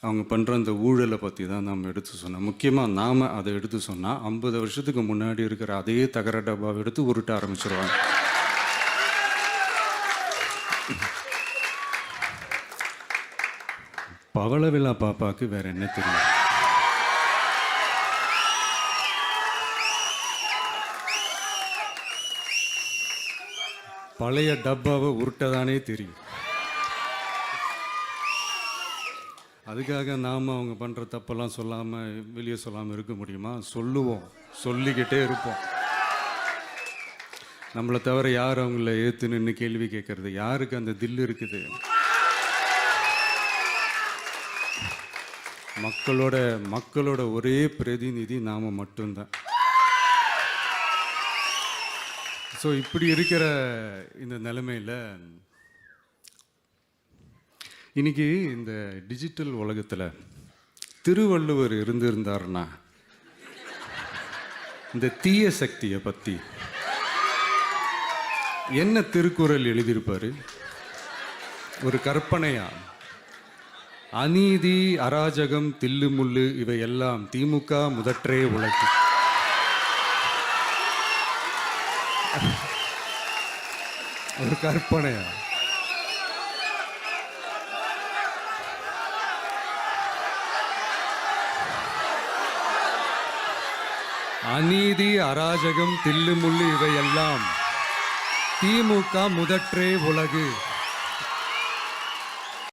அவங்க பண்ணுற அந்த ஊழலை பற்றி தான் நாம் எடுத்து சொன்னோம். முக்கியமாக நாம் அதை எடுத்து சொன்னால் 50 வருஷத்துக்கு முன்னாடி இருக்கிற அதே தகர டப்பாவை எடுத்து உருட்ட ஆரம்பிச்சிருவாங்க. பவள விழா பாப்பாவுக்கு வேற என்ன தெரியும்? பழைய டப்பாவை உருட்டதானே தெரியும். அதுக்காக நாம் அவங்க பண்ணுற தப்பெல்லாம் சொல்லாமல் வெளியே சொல்லாமல் இருக்க முடியுமா? சொல்லுவோம், சொல்லிக்கிட்டே இருப்போம். நம்மளை தவிர யார் அவங்கள ஏற்று நின்று கேள்வி கேட்கறது? யாருக்கு அந்த தில் இருக்குது? மக்களோட ஒரே பிரதிநிதி நாம மட்டும்தான். ஸோ இப்படி இருக்கிற இந்த நிலைமையில் இன்னைக்கு இந்த டிஜிட்டல் உலகத்தில் திருவள்ளுவர் இருந்திருந்தாருன்னா இந்த தீய சக்தியை பற்றி என்ன திருக்குறள் எழுதியிருப்பாரு? ஒரு கற்பனையா, அநீதி, அராஜகம், தில்லுமுள்ளு இவையெல்லாம் திமுக முதற்றே உலகு. ஒரு கற்பனையா? அநீதி, அராஜகம், தில்லுமுள்ளு இவையெல்லாம் திமுக முதற்றே உலகு.